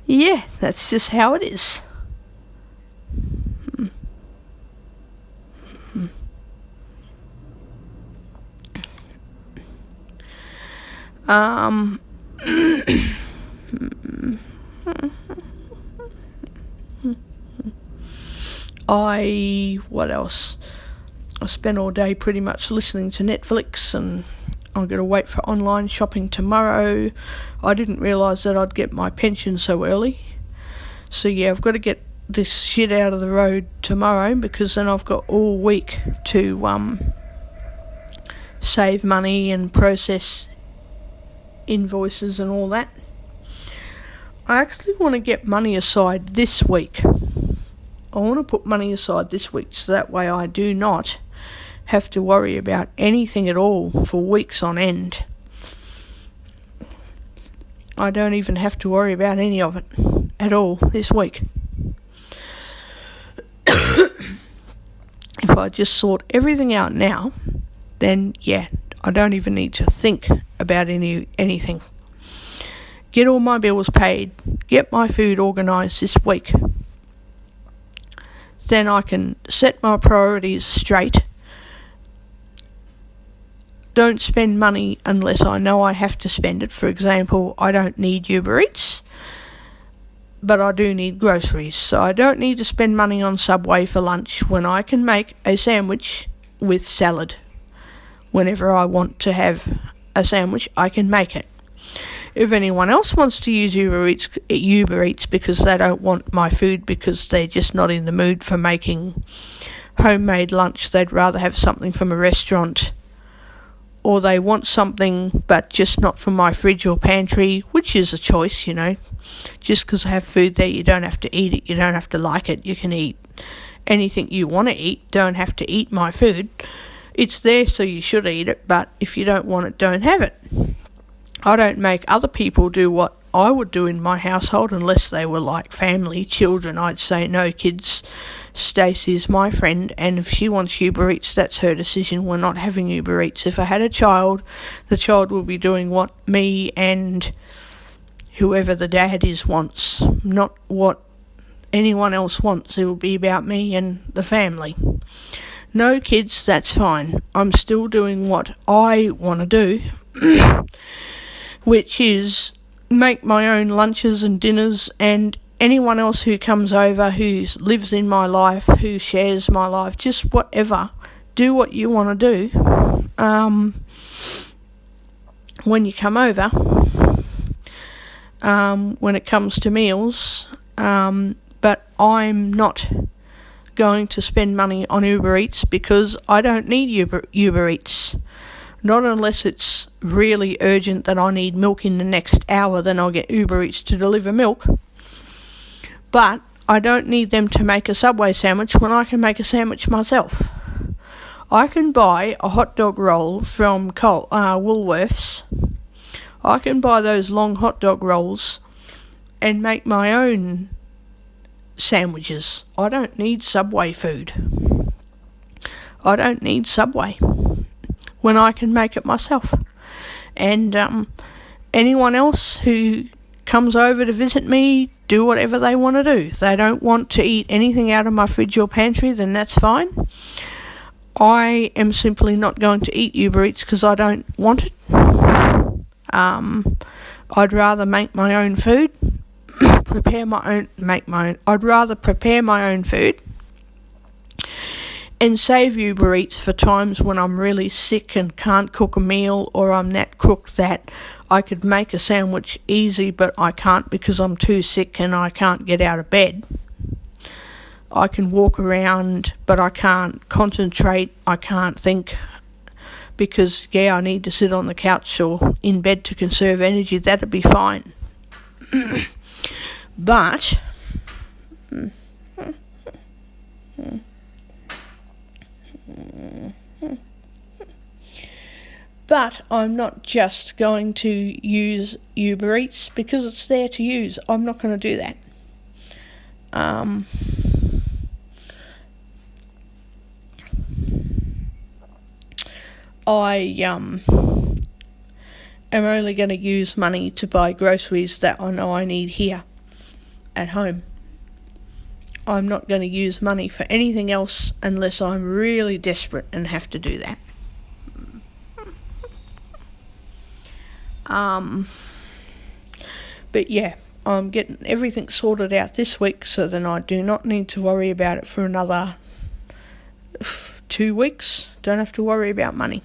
yeah, that's just how it is. What else? I spent all day pretty much listening to Netflix, and I'm going to wait for online shopping tomorrow. I didn't realise that I'd get my pension so early. So yeah, I've got to get this shit out of the road tomorrow, because then I've got all week to save money and process invoices and all that. I actually want to get money aside this week. I want to put money aside this week, so that way I do not have to worry about anything at all for weeks on end. I don't even have to worry about any of it at all this week. If I just sort everything out now, then yeah, I don't even need to think about anything. Get all my bills paid, get my food organised this week. Then I can set my priorities straight. Don't spend money unless I know I have to spend it. For example, I don't need Uber Eats, but I do need groceries. So I don't need to spend money on Subway for lunch when I can make a sandwich with salad. Whenever I want to have a sandwich, I can make it. If anyone else wants to use Uber Eats because they don't want my food, because they're just not in the mood for making homemade lunch, they'd rather have something from a restaurant, or they want something but just not from my fridge or pantry, which is a choice, you know. Just because I have food there, you don't have to eat it, you don't have to like it, you can eat anything you want to eat, don't have to eat my food. It's there, so you should eat it, but if you don't want it, don't have it. I don't make other people do what I would do in my household unless they were like family, children. I'd say, no kids, Stacey's my friend, and if she wants Uber Eats, that's her decision. We're not having Uber Eats. If I had a child, the child will be doing what me and whoever the dad is wants, not what anyone else wants. It will be about me and the family. No kids, that's fine. I'm still doing what I want to do, which is make my own lunches and dinners, and anyone else who comes over, who lives in my life, who shares my life, just whatever, do what you want to do when you come over, when it comes to meals, but I'm not going to spend money on Uber Eats because I don't need Uber Eats. Not unless it's really urgent that I need milk in the next hour, then I'll get Uber Eats to deliver milk. But I don't need them to make a Subway sandwich when I can make a sandwich myself. I can buy a hot dog roll from Woolworths. I can buy those long hot dog rolls and make my own sandwiches. I don't need Subway food. I don't need Subway when I can make it myself. And anyone else who comes over to visit me, do whatever they want to do. If they don't want to eat anything out of my fridge or pantry, then that's fine. I am simply not going to eat Uber Eats because I don't want it. I'd rather make my own food, I'd rather prepare my own food and save Uber Eats for times when I'm really sick and can't cook a meal, or I'm that crook that I could make a sandwich easy but I can't because I'm too sick and I can't get out of bed. I can walk around but I can't concentrate, I can't think because, I need to sit on the couch or in bed to conserve energy. That'd be fine. But I'm not just going to use Uber Eats because it's there to use. I'm not going to do that. I am only going to use money to buy groceries that I know I need here at home. I'm not going to use money for anything else unless I'm really desperate and have to do that. But yeah, I'm getting everything sorted out this week, so then I do not need to worry about it for another 2 weeks. Don't have to worry about money.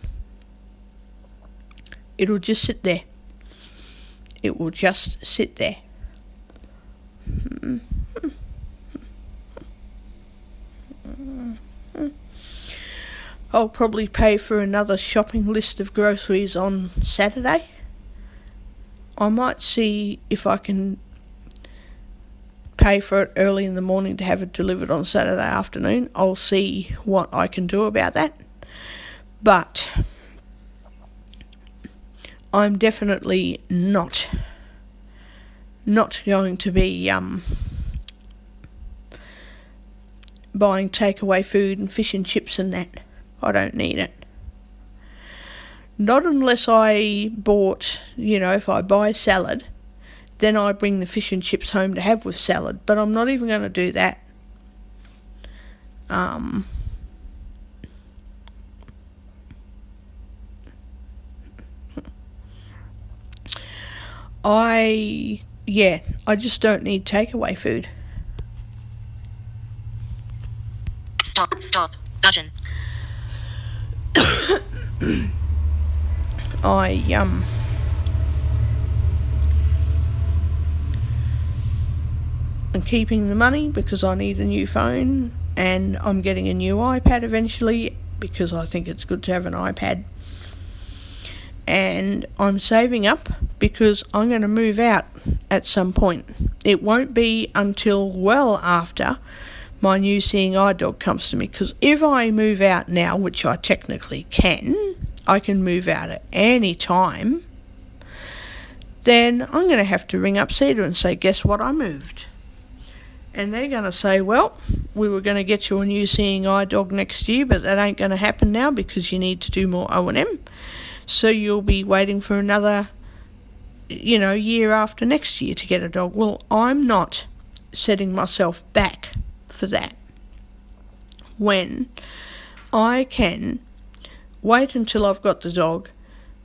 It'll just sit there. It will just sit there. I'll probably pay for another shopping list of groceries on Saturday. I might see if I can pay for it early in the morning to have it delivered on Saturday afternoon. I'll see what I can do about that. But I'm definitely not going to be buying takeaway food and fish and chips and that. I don't need it. Not unless I bought, if I buy salad, then I bring the fish and chips home to have with salad. But I'm not even going to do that. I just don't need takeaway food. Stop button. I'm keeping the money because I need a new phone, and I'm getting a new iPad eventually because I think it's good to have an iPad. And I'm saving up because I'm going to move out at some point. It won't be until well after my new seeing eye dog comes to me, because if I move out now, which I technically can, I can move out at any time, then I'm going to have to ring up Cedar and say, guess what, I moved. And they're going to say, well, we were going to get you a new seeing eye dog next year, but that ain't going to happen now because you need to do more O&M. So you'll be waiting for another, year after next year to get a dog. Well, I'm not setting myself back for that when I can wait until I've got the dog,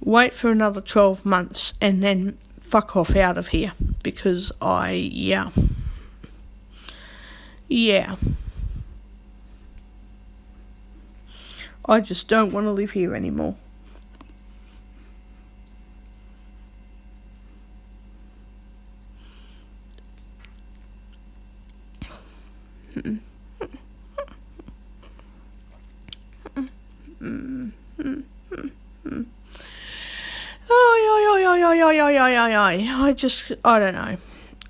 wait for another 12 months, and then fuck off out of here because I just don't want to live here anymore. I don't know.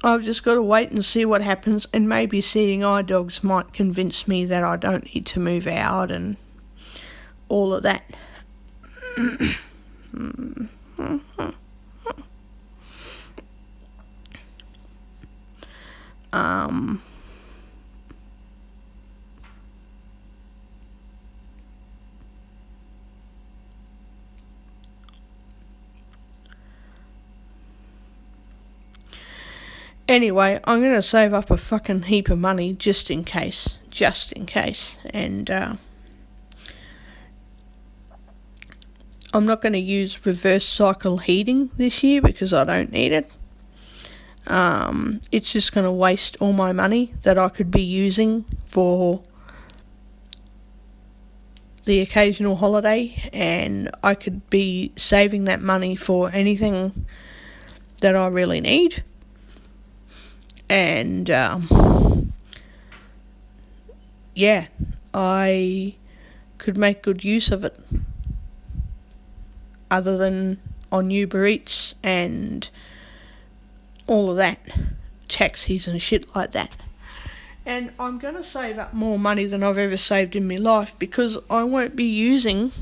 I've just got to wait and see what happens, and maybe seeing eye dogs might convince me that I don't need to move out and all of that. Anyway, I'm going to save up a fucking heap of money just in case. And I'm not going to use reverse cycle heating this year because I don't need it. It's just going to waste all my money that I could be using for the occasional holiday, and I could be saving that money for anything that I really need. And yeah, I could make good use of it, other than on Uber Eats and all of that, taxis and shit like that. And I'm going to save up more money than I've ever saved in my life, because I won't be using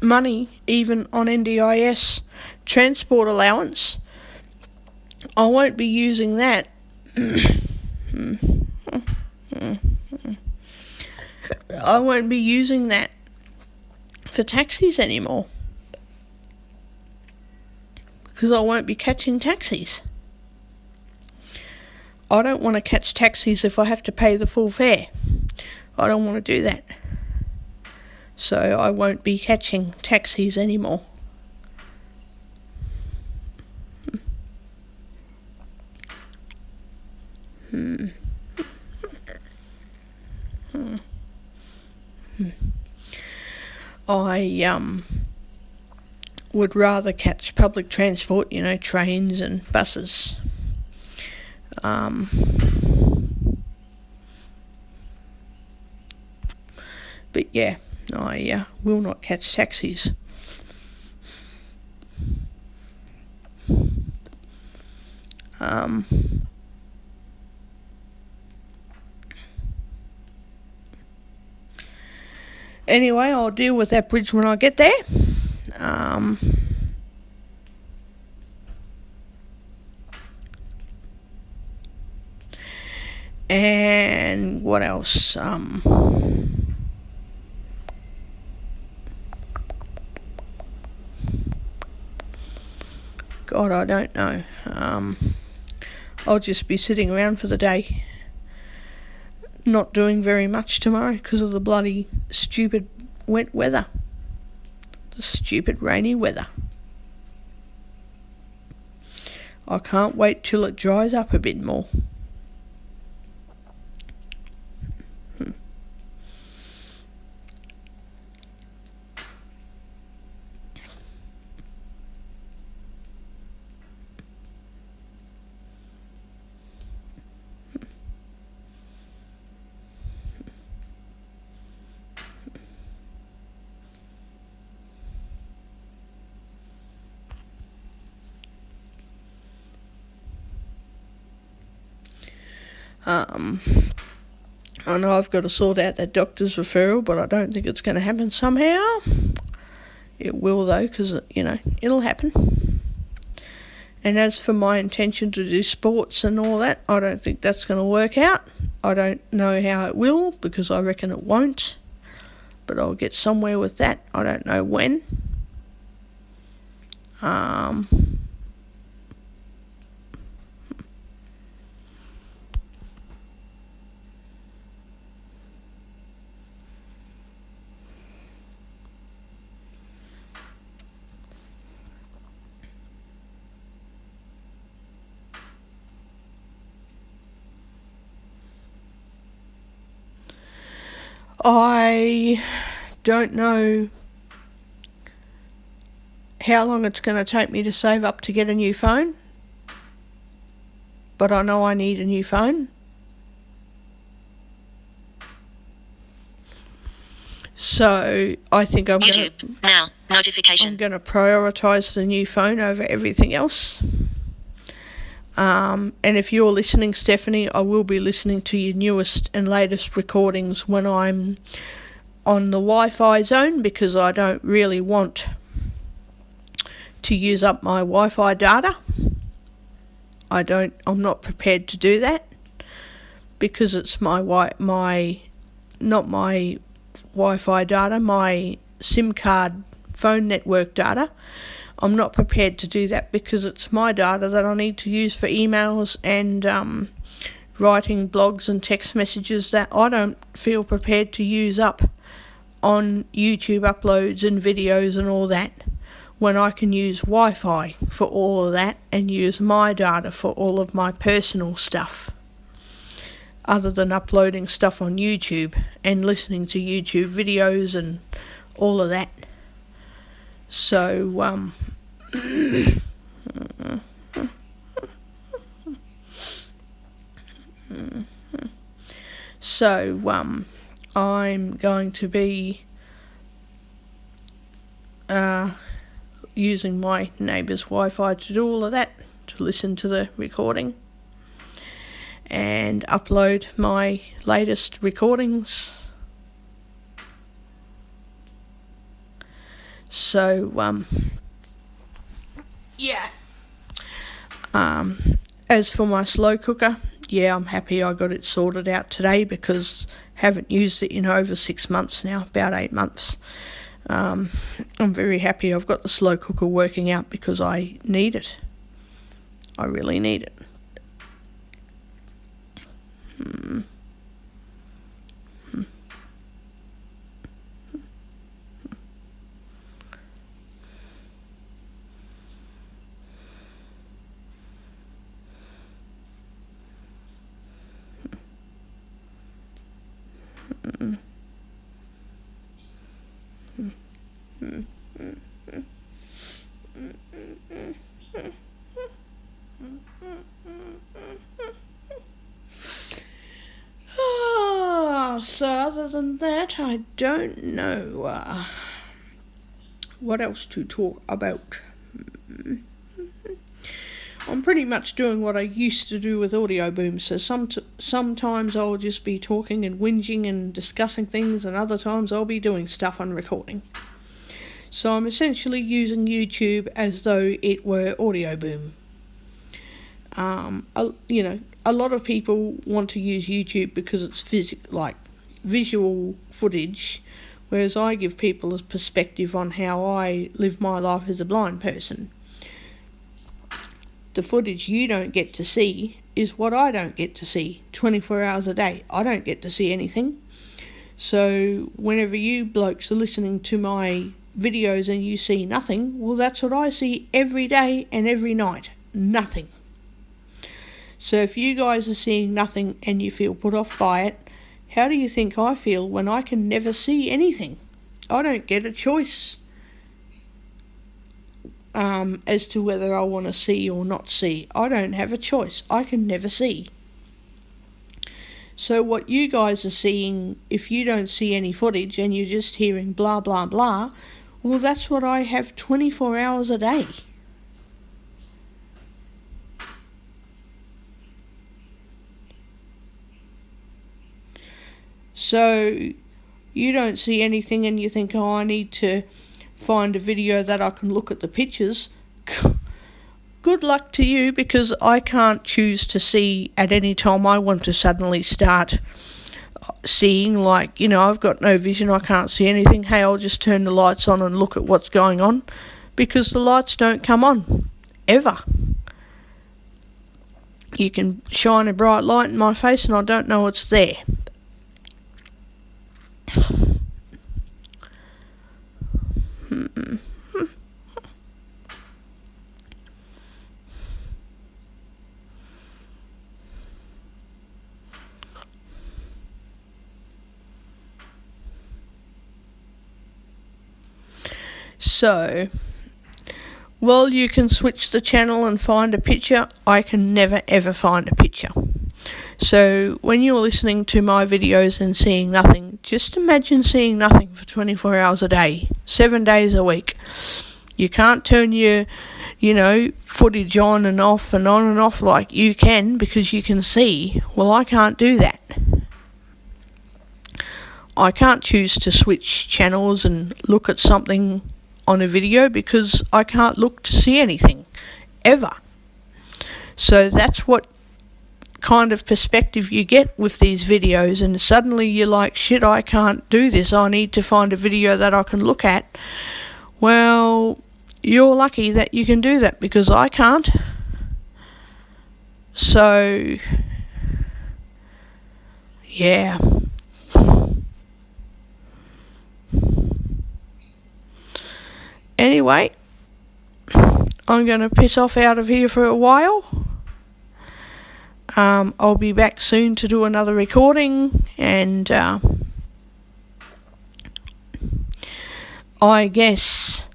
money even on NDIS transport allowance. I won't be using that. I won't be using that for taxis anymore, because I won't be catching taxis. I don't want to catch taxis if I have to pay the full fare. I don't want to do that. So I won't be catching taxis anymore. I would rather catch public transport, trains and buses. But yeah, I will not catch taxis. Anyway, I'll deal with that bridge when I get there. And what else? God, I don't know. I'll just be sitting around for the day, not doing very much tomorrow because of the bloody stupid wet weather. The stupid rainy weather. I can't wait till it dries up a bit more. I know I've got to sort out that doctor's referral, but I don't think it's going to happen somehow. It will though, because, it'll happen. And as for my intention to do sports and all that, I don't think that's going to work out. I don't know how it will, because I reckon it won't. But I'll get somewhere with that. I don't know when. I don't know how long it's going to take me to save up to get a new phone, but I know I need a new phone. So I think I'm YouTube now notification. going to prioritise the new phone over everything else. And if you're listening, Stephanie, I will be listening to your newest and latest recordings when I'm on the Wi-Fi zone, because I don't really want to use up my Wi-Fi data. I'm not prepared to do that, because it's not my Wi-Fi data, my SIM card phone network data. I'm not prepared to do that because it's my data that I need to use for emails and writing blogs and text messages that I don't feel prepared to use up on YouTube uploads and videos and all that, when I can use Wi-Fi for all of that and use my data for all of my personal stuff, other than uploading stuff on YouTube and listening to YouTube videos and all of that. So, I'm going to be using my neighbour's Wi-Fi to do all of that, to listen to the recording and upload my latest recordings. So, yeah. As for my slow cooker, yeah, I'm happy I got it sorted out today because I haven't used it in over 6 months now, about 8 months. I'm very happy I've got the slow cooker working out because I need it. I really need it. So other than that, I don't know what else to talk about. I'm pretty much doing what I used to do with Audio Boom, so sometimes I'll just be talking and whinging and discussing things, and other times I'll be doing stuff on recording. So I'm essentially using YouTube as though it were Audio Boom. A lot of people want to use YouTube because it's visual footage, whereas I give people a perspective on how I live my life as a blind person. The footage you don't get to see is what I don't get to see 24 hours a day. I don't get to see anything. So whenever you blokes are listening to my videos and you see nothing, well, that's what I see every day and every night. Nothing. So if you guys are seeing nothing and you feel put off by it, how do you think I feel when I can never see anything? I don't get a choice as to whether I want to see or not see. I don't have a choice. I can never see. So what you guys are seeing, if you don't see any footage and you're just hearing blah, blah, blah, well, that's what I have 24 hours a day. So you don't see anything and you think, oh, I need to find a video that I can look at the pictures. Good luck to you, because I can't choose to see at any time I want to suddenly start seeing, I've got no vision, I can't see anything. Hey, I'll just turn the lights on and look at what's going on, because the lights don't come on, ever. You can shine a bright light in my face and I don't know it's there. So, well, you can switch the channel and find a picture. I can never ever find a picture. So when you're listening to my videos and seeing nothing, just imagine seeing nothing for 24 hours a day, 7 days a week. You can't turn your, footage on and off like you can, because you can see. Well, I can't do that. I can't choose to switch channels and look at something on a video because I can't look to see anything, ever. So that's what kind of perspective you get with these videos, and suddenly you're like, shit, I can't do this, I need to find a video that I can look at. Well, you're lucky that you can do that, because I can't. So, yeah. Anyway, I'm going to piss off out of here for a while. I'll be back soon to do another recording, and I guess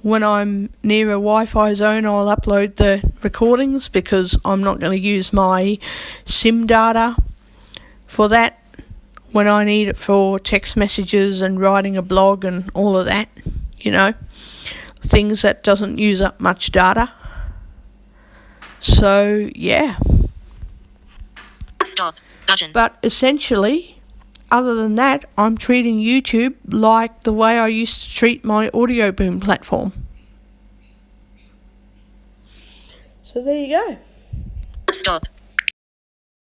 when I'm near a Wi-Fi zone I'll upload the recordings, because I'm not going to use my SIM data for that when I need it for text messages and writing a blog and all of that, things that doesn't use up much data. So, yeah. Stop button. But essentially, other than that, I'm treating YouTube like the way I used to treat my Audio Boom platform. So there you go. Stop.